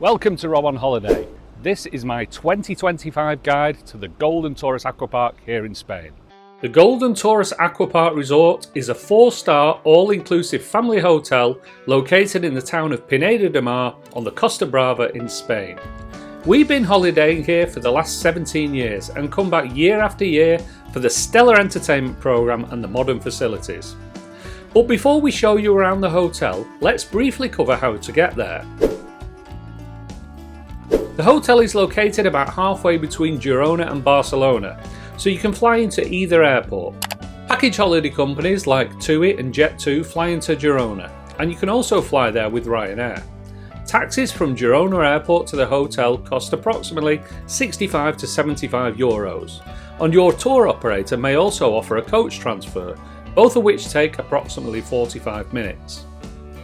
Welcome to Rob on Holiday. This is my 2025 guide to the Golden Taurus Aquapark here in Spain. The Golden Taurus Aquapark Resort is a 4-star all-inclusive family hotel located in the town of Pineda de Mar on the Costa Brava in Spain. We've been holidaying here for the last 17 years and come back year after year for the stellar entertainment programme and the modern facilities. But before we show you around the hotel, let's briefly cover how to get there. The hotel is located about halfway between Girona and Barcelona, so you can fly into either airport. Package holiday companies like TUI and Jet2 fly into Girona, and you can also fly there with Ryanair. Taxis from Girona airport to the hotel cost approximately 65 to 75 euros, and your tour operator may also offer a coach transfer, both of which take approximately 45 minutes.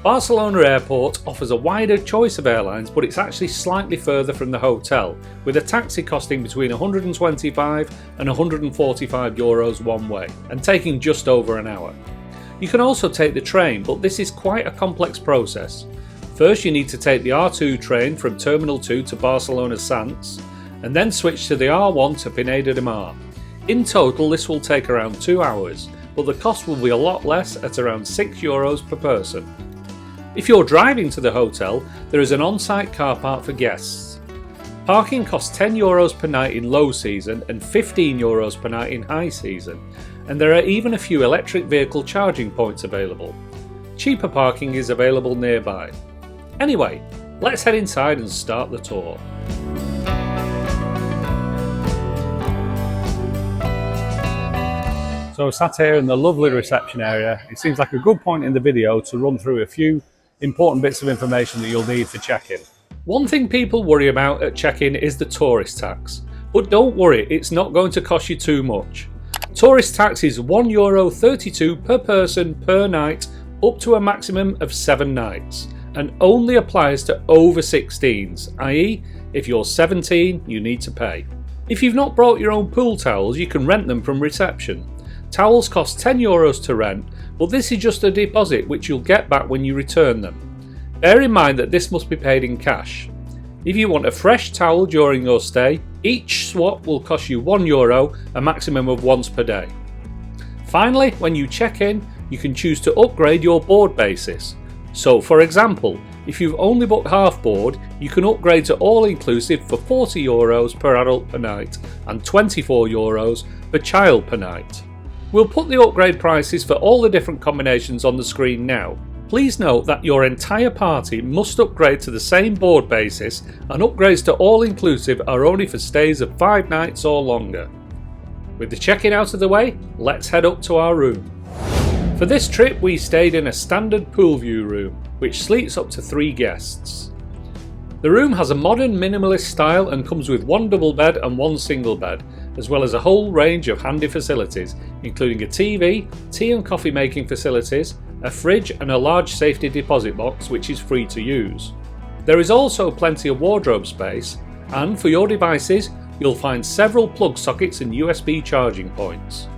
Barcelona Airport offers a wider choice of airlines, but it's actually slightly further from the hotel, with a taxi costing between 125 and 145 euros one way, and taking just over an hour. You can also take the train, but this is quite a complex process. First you need to take the R2 train from Terminal 2 to Barcelona Sants, and then switch to the R1 to Pineda de Mar. In total this will take around 2 hours, but the cost will be a lot less at around 6 euros per person. If you're driving to the hotel, there is an on-site car park for guests. Parking costs 10 euros per night in low season and 15 euros per night in high season, and there are even a few electric vehicle charging points available. Cheaper parking is available nearby. Anyway, let's head inside and start the tour. So sat here in the lovely reception area, it seems like a good point in the video to run through a few important bits of information that you'll need for check-in. One thing people worry about at check-in is the tourist tax, but don't worry, it's not going to cost you too much. Tourist tax is €1.32 per person per night up to a maximum of 7 nights, and only applies to over 16s, i.e. if you're 17 you need to pay. If you've not brought your own pool towels you can rent them from reception. Towels cost 10 euros to rent, but this is just a deposit which you'll get back when you return them. Bear in mind that this must be paid in cash. If you want a fresh towel during your stay, each swap will cost you €1, a maximum of once per day. Finally, when you check in, you can choose to upgrade your board basis. So for example, if you've only booked half board, you can upgrade to all-inclusive for 40 euros per adult per night and 24 euros per child per night. We'll put the upgrade prices for all the different combinations on the screen now. Please note that your entire party must upgrade to the same board basis, and upgrades to all-inclusive are only for stays of 5 nights or longer. With the check-in out of the way, let's head up to our room. For this trip we stayed in a standard pool view room, which sleeps up to 3 guests. The room has a modern minimalist style and comes with 1 double bed and 1 single bed, as well as a whole range of handy facilities, including a TV, tea and coffee making facilities, a fridge and a large safety deposit box which is free to use. There is also plenty of wardrobe space, and for your devices you'll find several plug sockets and USB charging points.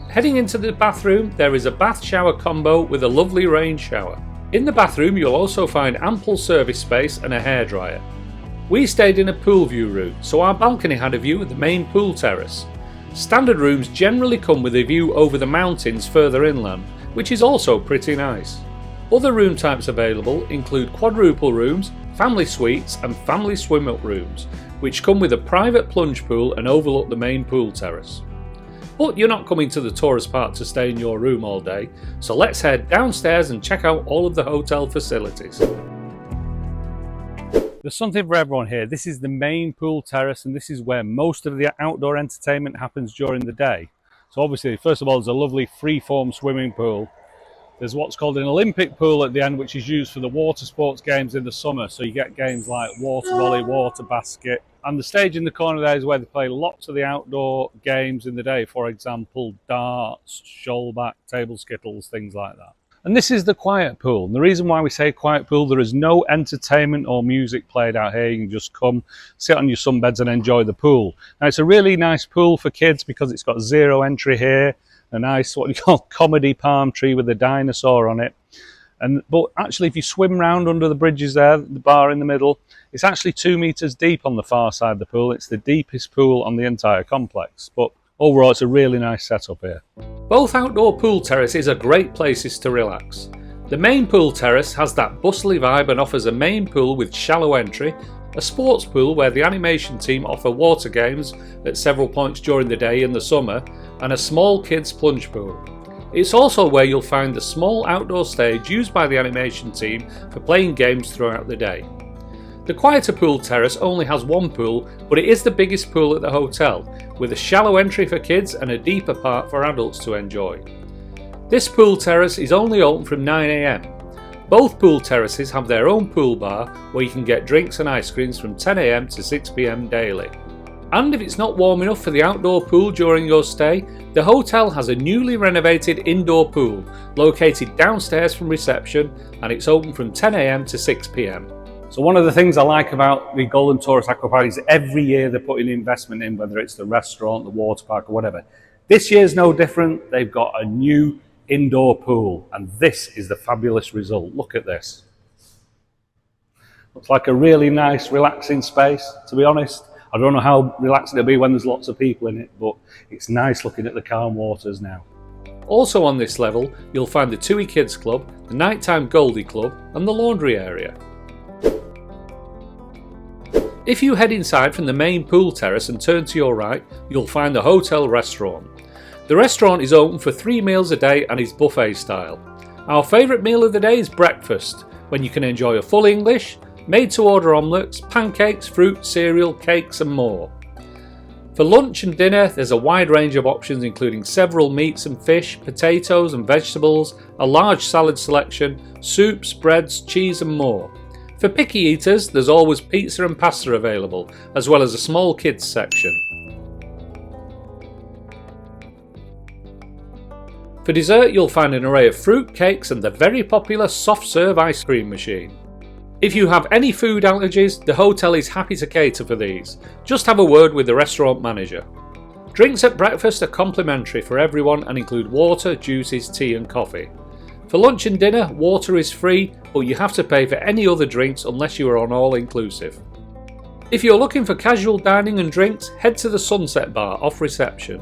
Heading into the bathroom, there is a bath shower combo with a lovely rain shower. In the bathroom you'll also find ample service space and a hairdryer. We stayed in a pool view room, so our balcony had a view of the main pool terrace. Standard rooms generally come with a view over the mountains further inland, which is also pretty nice. Other room types available include quadruple rooms, family suites and family swim-up rooms, which come with a private plunge pool and overlook the main pool terrace. But you're not coming to the tourist park to stay in your room all day, so let's head downstairs and check out all of the hotel facilities. There's something for everyone here. This is the main pool terrace, and this is where most of the outdoor entertainment happens during the day. So obviously, first of all, there's a lovely free-form swimming pool. There's what's called an Olympic pool at the end, which is used for the water sports games in the summer. So you get games like water volley, water basket. And the stage in the corner there is where they play lots of the outdoor games in the day. For example, darts, shoalback, table skittles, things like that. And this is the quiet pool. And the reason why we say quiet pool, there is no entertainment or music played out here. You can just come, sit on your sunbeds and enjoy the pool. Now it's a really nice pool for kids because it's got 0 entry here. A nice, what you call, comedy palm tree with a dinosaur on it. But actually, if you swim round under the bridges there, the bar in the middle, it's actually 2 meters deep on the far side of the pool. It's the deepest pool on the entire complex. But overall, it's a really nice setup here. Both outdoor pool terraces are great places to relax. The main pool terrace has that bustly vibe and offers a main pool with shallow entry, a sports pool where the animation team offer water games at several points during the day in the summer, and a small kids plunge pool. It's also where you'll find the small outdoor stage used by the animation team for playing games throughout the day. The quieter pool terrace only has one pool, but it is the biggest pool at the hotel, with a shallow entry for kids and a deeper part for adults to enjoy. This pool terrace is only open from 9 AM. Both pool terraces have their own pool bar where you can get drinks and ice creams from 10 AM to 6 PM daily. And if it's not warm enough for the outdoor pool during your stay, the hotel has a newly renovated indoor pool located downstairs from reception, and it's open from 10 AM to 6 PM. So one of the things I like about the Golden Taurus Aquapark is every year they're putting investment in, whether it's the restaurant, the water park or whatever. This year's no different. They've got a new indoor pool, and this is the fabulous result. Look at this. Looks like a really nice relaxing space, to be honest. I don't know how relaxing it'll be when there's lots of people in it, but it's nice looking at the calm waters now. Also on this level, you'll find the TUI Kids Club, the Nighttime Goldie Club and the laundry area. If you head inside from the main pool terrace and turn to your right, you'll find the hotel restaurant. The restaurant is open for 3 meals a day and is buffet style. Our favourite meal of the day is breakfast, when you can enjoy a full English, made-to-order omelettes, pancakes, fruit, cereal, cakes and more. For lunch and dinner, there's a wide range of options including several meats and fish, potatoes and vegetables, a large salad selection, soups, breads, cheese and more. For picky eaters, there's always pizza and pasta available, as well as a small kids section. For dessert, you'll find an array of fruit, cakes and the very popular soft serve ice cream machine. If you have any food allergies, the hotel is happy to cater for these. Just have a word with the restaurant manager. Drinks at breakfast are complimentary for everyone and include water, juices, tea and coffee. For lunch and dinner, water is free, but you have to pay for any other drinks unless you are on all-inclusive. If you're looking for casual dining and drinks, head to the Sunset Bar off reception.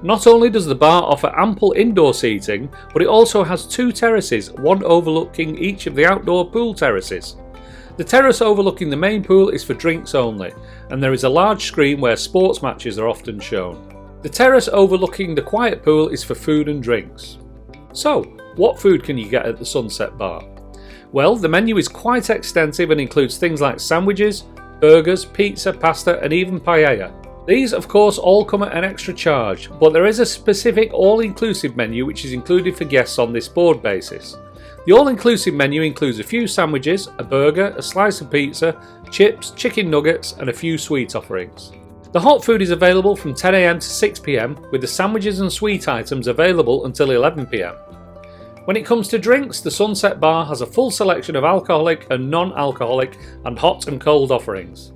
Not only does the bar offer ample indoor seating, but it also has 2 terraces, one overlooking each of the outdoor pool terraces. The terrace overlooking the main pool is for drinks only, and there is a large screen where sports matches are often shown. The terrace overlooking the quiet pool is for food and drinks. So, what food can you get at the Sunset Bar? Well, the menu is quite extensive and includes things like sandwiches, burgers, pizza, pasta and even paella. These of course all come at an extra charge, but there is a specific all-inclusive menu which is included for guests on this board basis. The all-inclusive menu includes a few sandwiches, a burger, a slice of pizza, chips, chicken nuggets and a few sweet offerings. The hot food is available from 10 AM to 6 PM, with the sandwiches and sweet items available until 11 PM. When it comes to drinks, the Sunset Bar has a full selection of alcoholic and non-alcoholic and hot and cold offerings.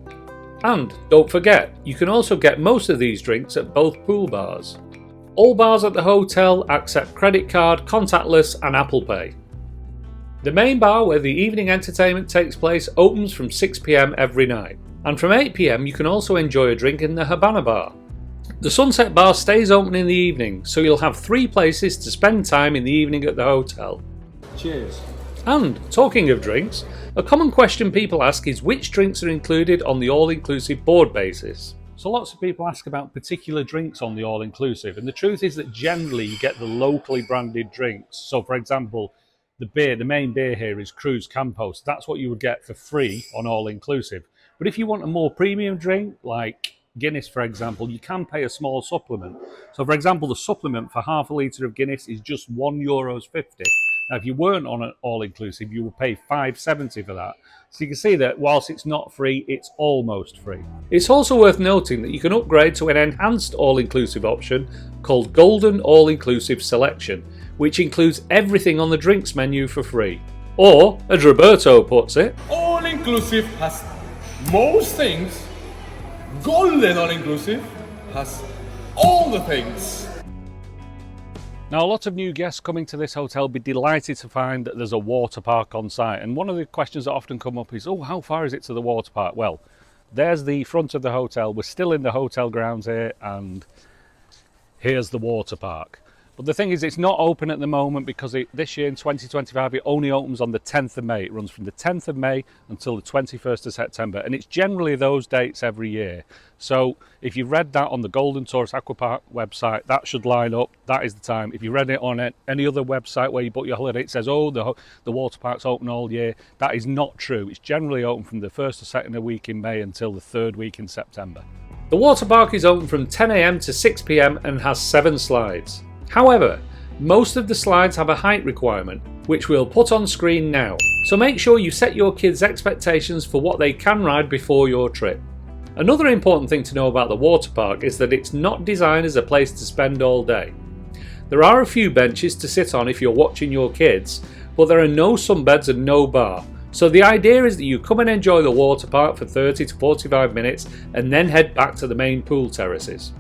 And don't forget, you can also get most of these drinks at both pool bars. All bars at the hotel accept credit card, contactless and Apple Pay. The main bar where the evening entertainment takes place opens from 6 PM every night, and from 8 PM you can also enjoy a drink in the Habana Bar. The Sunset Bar stays open in the evening, so you'll have 3 places to spend time in the evening at the hotel. Cheers. And, talking of drinks, a common question people ask is which drinks are included on the all-inclusive board basis. So lots of people ask about particular drinks on the all-inclusive, and the truth is that generally you get the locally branded drinks. So for example, the main beer here is Cruz Campos. That's what you would get for free on all-inclusive. But if you want a more premium drink, like Guinness, for example, you can pay a small supplement. So, for example, the supplement for half a litre of Guinness is just €1.50. Now, if you weren't on an all-inclusive, you would pay $5.70 for that. So you can see that whilst it's not free, it's almost free. It's also worth noting that you can upgrade to an enhanced all-inclusive option called Golden All-Inclusive Selection, which includes everything on the drinks menu for free. Or, as Roberto puts it, All-inclusive has most things. Golden All-inclusive has all the things. Now, a lot of new guests coming to this hotel will be delighted to find that there's a water park on site. And one of the questions that often come up is, oh, how far is it to the water park? Well, there's the front of the hotel. We're still in the hotel grounds here, and here's the water park. But the thing is, it's not open at the moment because this year in 2025, it only opens on the 10th of May. It runs from the 10th of May until the 21st of September. And it's generally those dates every year. So if you read that on the Golden Taurus Aquapark website, that should line up. That is the time. If you read it on any other website where you book your holiday, it says, oh, the water park's open all year. That is not true. It's generally open from the first or second week in May until the third week in September. The water park is open from 10 a.m. to 6 p.m. and has 7 slides. However, most of the slides have a height requirement, which we'll put on screen now. So make sure you set your kids' expectations for what they can ride before your trip. Another important thing to know about the water park is that it's not designed as a place to spend all day. There are a few benches to sit on if you're watching your kids, but there are no sunbeds and no bar. So the idea is that you come and enjoy the water park for 30 to 45 minutes and then head back to the main pool terraces.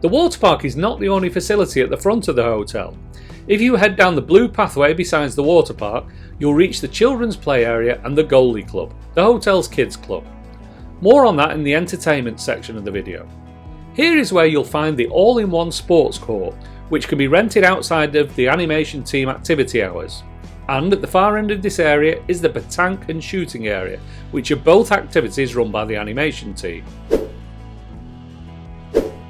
The water park is not the only facility at the front of the hotel. If you head down the blue pathway besides the water park, you'll reach the children's play area and the Goldie Club, the hotel's kids club. More on that in the entertainment section of the video. Here is where you'll find the all-in-one sports court, which can be rented outside of the animation team activity hours. And at the far end of this area is the petanque and shooting area, which are both activities run by the animation team.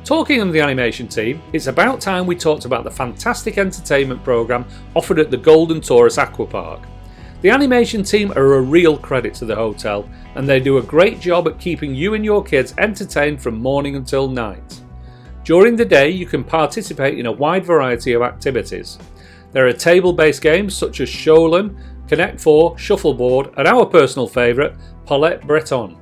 Talking of the animation team, it's about time we talked about the fantastic entertainment programme offered at the Golden Taurus Aquapark. The animation team are a real credit to the hotel, and they do a great job at keeping you and your kids entertained from morning until night. During the day, you can participate in a wide variety of activities. There are table-based games such as Sholan, Connect 4, Shuffleboard, and our personal favourite, Paulette Breton.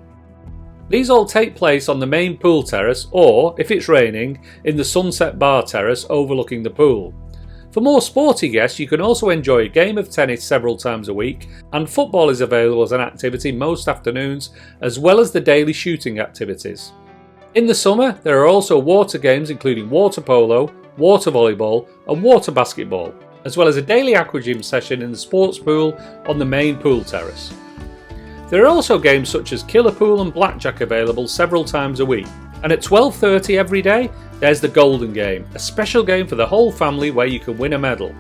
These all take place on the main pool terrace or, if it's raining, in the sunset bar terrace overlooking the pool. For more sporty guests, you can also enjoy a game of tennis several times a week, and football is available as an activity most afternoons, as well as the daily shooting activities. In the summer, there are also water games including water polo, water volleyball and water basketball, as well as a daily aqua gym session in the sports pool on the main pool terrace. There are also games such as Killer Pool and Blackjack available several times a week. And at 12:30 every day, there's the Golden Game, a special game for the whole family where you can win a medal.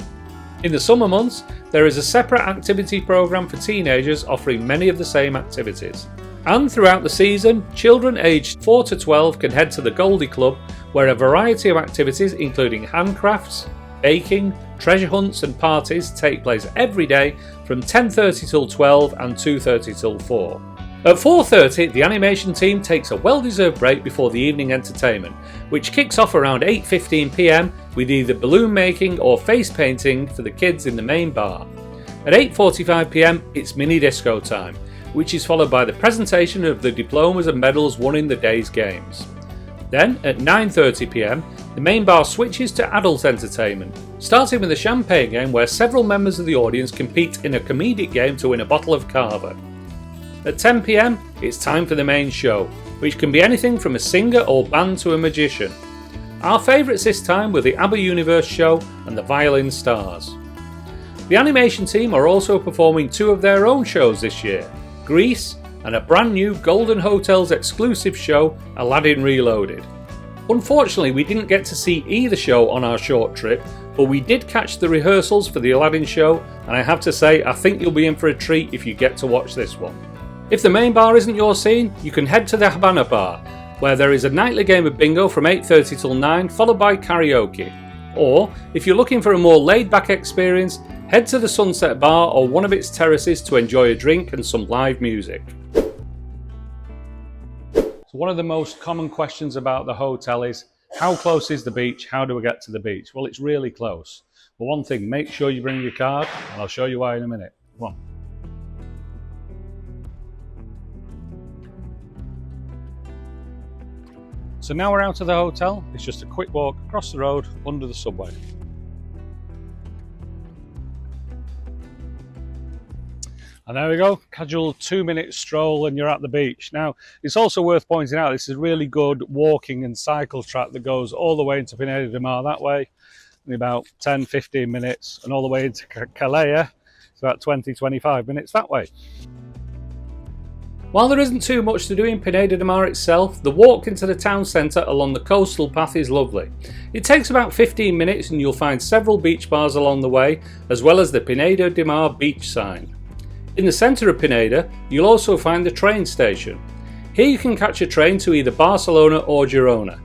In the summer months, there is a separate activity programme for teenagers offering many of the same activities. And throughout the season, children aged 4 to 12 can head to the Goldie Club, where a variety of activities including handcrafts, baking, treasure hunts and parties take place every day from 10:30 till 12 and 2:30 till 4. At 4:30, the animation team takes a well-deserved break before the evening entertainment, which kicks off around 8:15 p.m. with either balloon making or face painting for the kids in the main bar. At 8:45 p.m, it's mini disco time, which is followed by the presentation of the diplomas and medals won in the day's games. Then, at 9:30 p.m, the main bar switches to adult entertainment, starting with a champagne game where several members of the audience compete in a comedic game to win a bottle of Cava. At 10 p.m, it's time for the main show, which can be anything from a singer or band to a magician. Our favourites this time were the ABBA Universe show and the Violin Stars. The animation team are also performing 2 of their own shows this year, Grease and a brand new Golden Hotels exclusive show, Aladdin Reloaded. Unfortunately, we didn't get to see either show on our short trip, but we did catch the rehearsals for the Aladdin show, and I have to say I think you'll be in for a treat if you get to watch this one. If the main bar isn't your scene, you can head to the Havana bar, where there is a nightly game of bingo from 8:30 till 9, followed by karaoke. Or, if you're looking for a more laid-back experience, head to the Sunset Bar or one of its terraces to enjoy a drink and some live music. So one of the most common questions about the hotel is, how close is the beach? How do we get to the beach? Well, it's really close. But one thing, make sure you bring your card, and I'll show you why in a minute. Come on. So now we're out of the hotel. It's just a quick walk across the road under the subway. And there we go, casual 2-minute stroll and you're at the beach. Now, it's also worth pointing out this is a really good walking and cycle track that goes all the way into Pineda de Mar that way. in about 10-15 minutes, and all the way into Calais, it's about 20-25 minutes that way. While there isn't too much to do in Pineda de Mar itself, the walk into the town centre along the coastal path is lovely. It takes about 15 minutes and you'll find several beach bars along the way, as well as the Pineda de Mar beach sign. In the centre of Pineda, you'll also find the train station. Here you can catch a train to either Barcelona or Girona.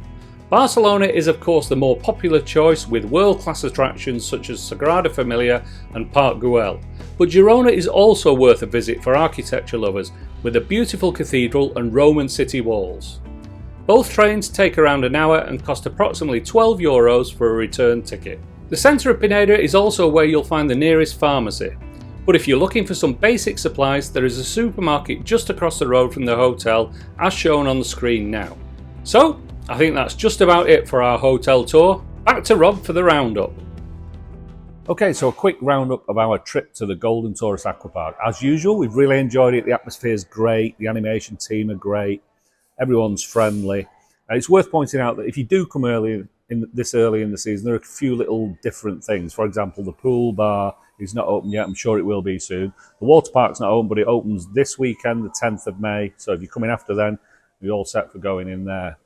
Barcelona is of course the more popular choice with world-class attractions such as Sagrada Familia and Park Güell, but Girona is also worth a visit for architecture lovers with a beautiful cathedral and Roman city walls. Both trains take around an hour and cost approximately €12 for a return ticket. The centre of Pineda is also where you'll find the nearest pharmacy, but if you're looking for some basic supplies, there is a supermarket just across the road from the hotel as shown on the screen now. So, I think that's just about it for our hotel tour. Back to Rob for the roundup. Okay, so a quick roundup of our trip to the Golden Taurus Aquapark. As usual, we've really enjoyed it. The atmosphere's great, the animation team are great, everyone's friendly. And it's worth pointing out that if you do come this early in the season, there are a few little different things. For example, the pool bar is not open yet. I'm sure it will be soon. The water park's not open, but it opens this weekend, the 10th of May. So if you're coming after then, you're all set for going in there.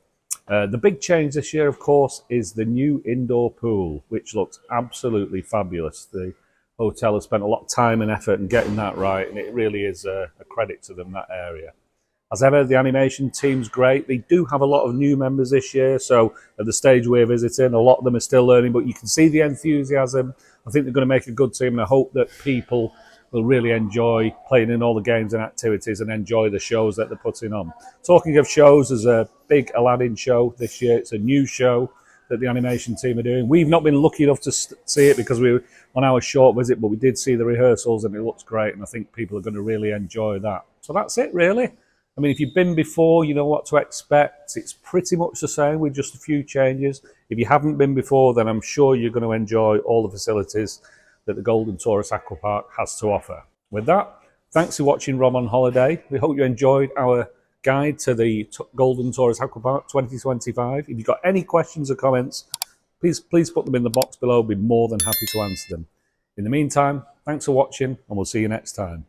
The big change this year, of course, is the new indoor pool, which looks absolutely fabulous. The hotel has spent a lot of time and effort in getting that right, and it really is a credit to them, that area. As ever, the animation team's great. They do have a lot of new members this year, so at the stage we're visiting, a lot of them are still learning, but you can see the enthusiasm. I think they're going to make a good team, and I hope that people will really enjoy playing in all the games and activities and enjoy the shows that they're putting on. Talking of shows, there's a big Aladdin show this year. It's a new show that the animation team are doing. We've not been lucky enough to see it because we were on our short visit, but we did see the rehearsals and it looks great, and I think people are going to really enjoy that. So that's it, really. I mean, if you've been before, you know what to expect. It's pretty much the same with just a few changes. If you haven't been before, then I'm sure you're going to enjoy all the facilities that the Golden Taurus Aquapark has to offer. With that, thanks for watching Rob on Holiday. We hope you enjoyed our guide to the Golden Taurus Aquapark 2025. If you've got any questions or comments, please put them in the box below. I'll be more than happy to answer them. In the meantime, thanks for watching and we'll see you next time.